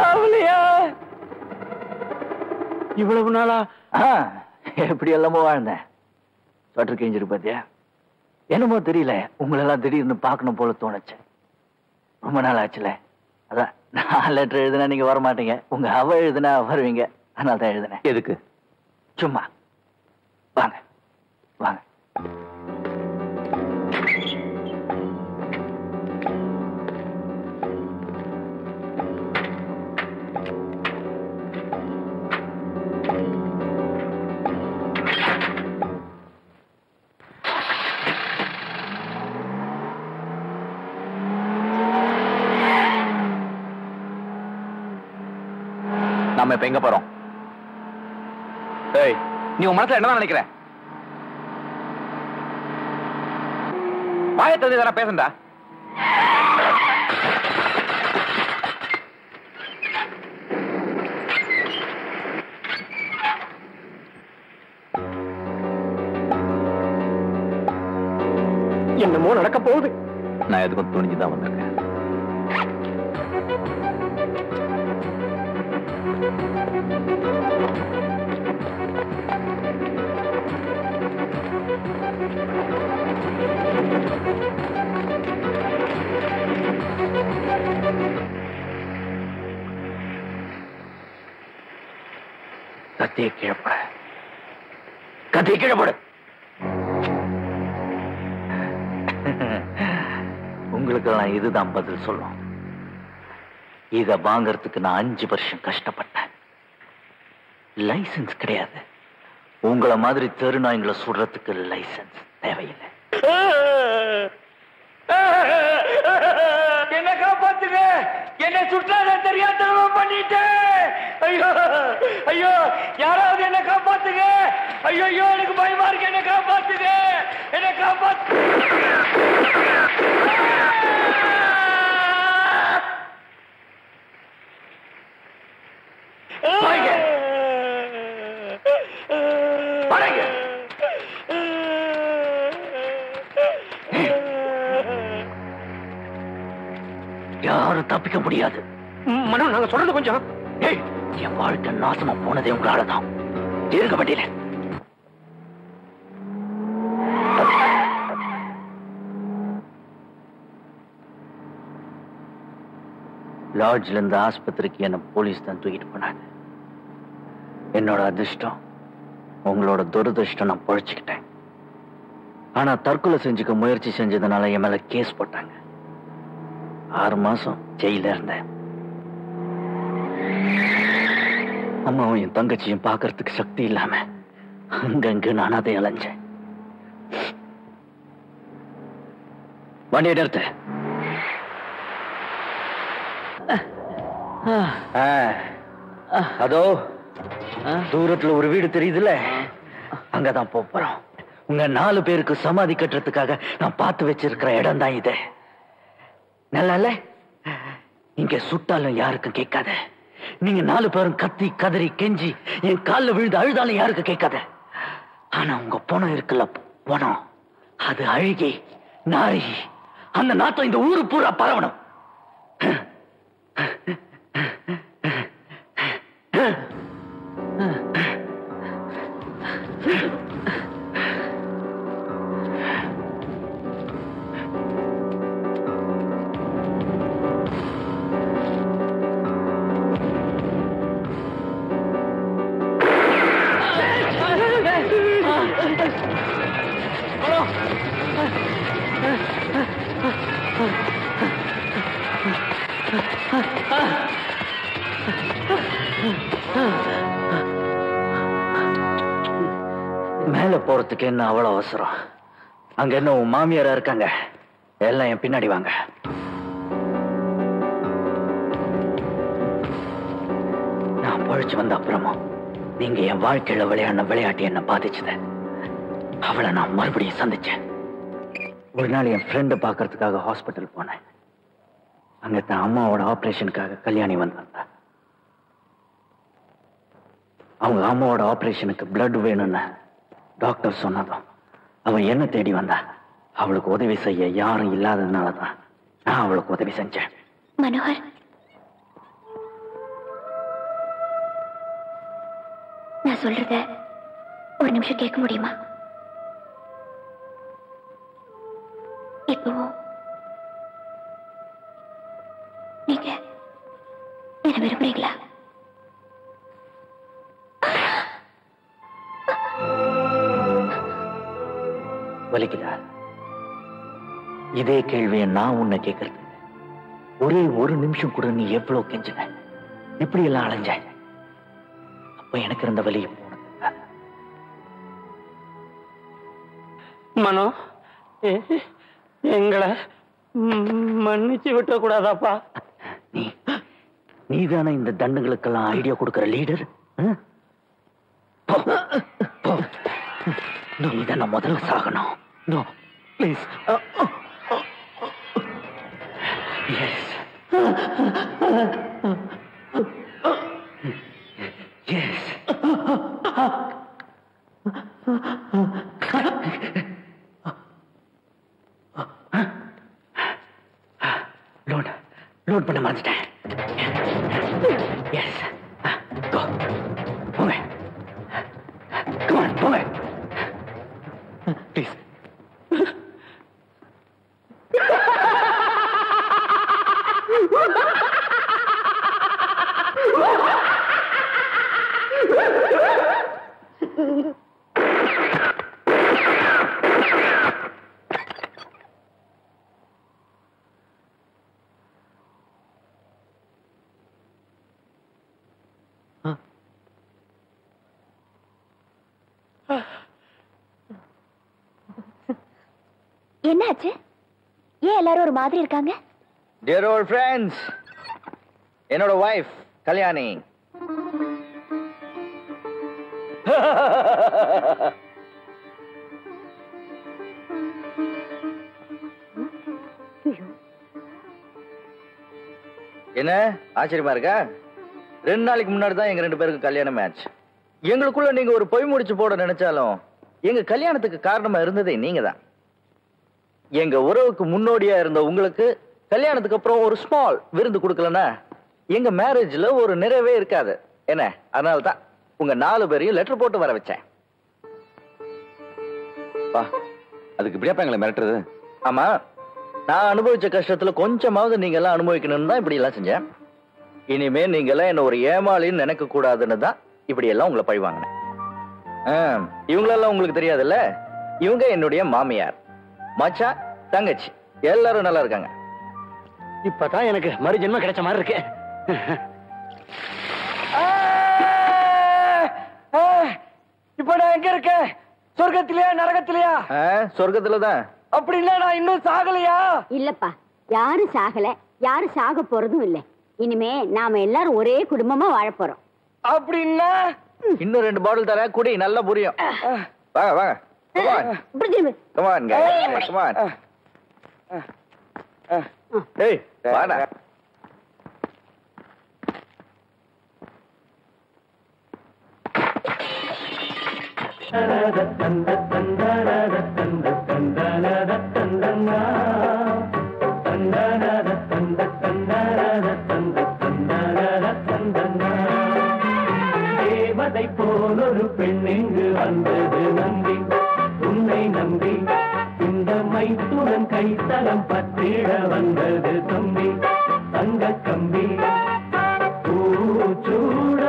சாவலியா? இவ்வளவு நாளா எப்படி எல்லாமோ வாழ்ந்தேன். சொட்டர் கிழிஞ்சிரு பாத்தியா? என்னமோ தெரியல, உங்களெல்லாம் திடீர்னு பார்க்கணும் போல தோணுச்சு. ரொம்ப நாள் ஆச்சுல. அதான் நான் லெட்டர் எழுதுனா நீங்க வர மாட்டீங்க, உங்க அவ எழுதுனா வருவீங்க. அதனால தான் எழுதுனேன். எதுக்கு? சும்மா வாங்க வாங்க. நாம இப்ப எங்க போறோம்? ஏய், நீ உன் மனசுல என்னதான் நினைக்கிற? வாயத்தது இதெல்லாம் பேசண்டா. என்னமோ நடக்க போகுது. நான் எதுக்கும் துணிஞ்சுதான் வந்திருக்கேன். கத்தியை கீழப்பட, கத்தியை கீழப்படு. உங்களுக்கெல்லாம் இதுதான் பதில் சொல்லும். இத வாங்கறதுக்கு நான் 5 வருஷம் கஷ்டப்பட்டேன். லைசன்ஸ் கிடையாது. உங்களை மாதிரி தெருநாய்களை சுடுறதுக்கு லைசன்ஸ் தேவையில்லை. என்ன காப்பாத்துங்க, என்ன சுற்றாத தெரியாதனமா பண்ணிட்டேன். ஐயோ ஐயோ, யாராவது என்ன காப்பாத்துங்க. ஐயோ ஐயோ, எனக்கு பயமா இருக்கு. என்ன காப்பாத்துங்க, என்ன காப்பாத்து. யாரும் தப்பிக்க முடியாது. மனோ, நாங்க சொல்றது கொஞ்சம். என் வாழ்க்கை நாசமா போனதே உங்களாலதான். இருக்க வண்டியில. லாட்ஜ்ல இருந்து ஆஸ்பத்திரிக்கு என்ன போலீஸ் தான் தூக்கிட்டு போனாங்க. என்னோட அதிர்ஷ்டம், உங்களோட துரதிருஷ்டம், நான் பழிச்சுக்கிட்டேன். ஆனா தற்கொலை செஞ்சுக்க முயற்சி செஞ்சதுனால என் மேல கேஸ் போட்டாங்க. 6 மாசம் ஜெயில இருந்தேன். அம்மாவும் என் தங்கச்சியும் பார்க்கறதுக்கு சக்தி இல்லாம அங்கங்க நான் அதை அலைஞ்சேன். வண்டியை நிறுத்த. அதோ தூரத்துல ஒரு வீடு தெரியுதுல்ல, அங்கதான் போறோம். உங்க 4 பேருக்கு சமாதி கட்டுறதுக்காக நான் பார்த்து வச்சிருக்கிற இடம் தான் இது. நல்லா இல்ல? இங்க சுட்டாலும் யாருக்கும் கேட்காத. நீங்க 4 பேரும் கத்தி கதறி கெஞ்சி என் காலில் விழுந்து அழுதாலும் யாருக்கும் கேட்காத. ஆனா உங்க பணம் இருக்குல்ல, பணம், அது அழுகி நாரி அந்த நாத்தம் இந்த ஊரு பூரா பரவணும். மேல போறதுக்கு என்ன அவ்வளவு அவசரம்? அங்க என்ன உன் மாமியாரா இருக்காங்க? எல்லாம் என் பின்னாடி வாங்க. நான் பழிச்சு வந்த அப்புறமா நீங்க என் வாழ்க்கையில விளையாடின விளையாட்டு என்ன பாதிச்சது. அவளை நான் மறுபடியும் சந்திச்சேன். ஒரு நாள் என் ஃப்ரெண்டு பாக்குறதுக்காக ஹாஸ்பிட்டல் போனேன். அங்க தான் அம்மாவோட ஆபரேஷனுக்காக கல்யாணி வந்தா. அவங்க அம்மாவோட ஆபரேஷனுக்கு பிளட் வேணும்னு டாக்டர் சொன்னதும் அவன் என்ன தேடி வந்தா. அவளுக்கு உதவி செய்ய யாரும் இல்லாததுனாலதான் நான் அவளுக்கு உதவி செஞ்சேன். மனோகர், நான் சொல்றத ஒரு நிமிஷம் கேட்க முடியுமா? இப்போ நீங்க என்ன விரும்புறீங்களா? வலிக்குதா? இதே கேள்வியை நான் உன்னை கேட்கறது. ஒரே ஒரு நிமிஷம் கூட நீ எவ்வளவு கெஞ்சின, இப்படி எல்லாம் அலைஞ்ச, அப்ப எனக்கு இருந்த வலி போனது. மனோ, எங்களை மன்னிச்சு விட்ட கூடாதாப்பா? நீதானே இந்த தண்டுகளுக்கெல்லாம் ஐடியா கொடுக்கிற லீடர். நீதான முதல்ல சாகணும். No please. எஸ் லோட் பண்ண மறந்துட்டேன். எஸ் போங்க. போங்க ப்ளீஸ். என்னாச்சு? ஏன் எல்லாரும் ஒரு மாதிரி இருக்காங்க? Dear old friends, என்னோட வைஃப் கல்யாணி. என்ன ஆச்சரியமா இருக்கா? 2 நாளைக்கு முன்னாடி தான் எங்க 2 பேருக்கு கல்யாண மேட்ச். எங்களுக்குள்ள நீங்க ஒரு பொய் முடிச்சு போட நினைச்சாலும் எங்க கல்யாணத்துக்கு காரணமா இருந்ததே நீங்க தான். எங்க உறவுக்கு முன்னோடியா இருந்த உங்களுக்கு கல்யாணத்துக்கு அப்புறம் ஒரு ஸ்மால் விருந்து கொடுக்கலன்னா எங்க மேரேஜ்ல ஒரு நிறைவே இருக்காது. என்ன, அதனால தான் உங்க 4 பேரையும் லெட்டர் போட்டு வர வச்சேன். அதுக்கு இப்படியாப்பா எங்களை மிரட்டுறது? ஆமா, நான் அனுபவிச்ச கஷ்டத்துல கொஞ்சமாவது நீங்க எல்லாம் அனுபவிக்கணும்னு தான் இப்படி எல்லாம் செஞ்சேன். இனிமே நீங்க எல்லாம் என்ன ஒரு ஏமாளின்னு நினைக்க கூடாதுன்னு தான் இப்படி எல்லாம் உங்களை பழி வாங்கினேன். இவங்களெல்லாம் உங்களுக்கு தெரியாதுல்ல, இவங்க என்னுடைய மாமியார், மச்சா, தங்கச்சி, எல்லாரும் நல்லா இருக்காங்க. இப்பதான் எனக்கு மறு ஜென்மம் கிடைச்ச மாதிரி இருக்கு. இப்ப நான் எங்க இருக்கேன்? சொர்க்கத்திலயா நரகத்திலயா? சொர்க்கத்துலதான். அப்படின்னா நான் இன்னும் சாகலையா? இல்லப்பா, யாரும் சாகல, யாரும் சாக போறதும் இல்ல. இனிமே நாம எல்லாரும் ஒரே குடும்பமா வாழ போறோம். அப்படின்னா இன்னும் 2 பாட்டில் தர குடி, நல்லா புரியும். வாங்க வாங்க. Come on. Come on, guys. Come on. Hey, வாடா. தேவதை போலொரு பெண் இங்கு வந்தது நம்பி, உன்னை நம்பி இந்த மைத்துடன் கைத்தலம் பற்றிட வந்தது தம்பி. தங்க கம்பி பூச்சூட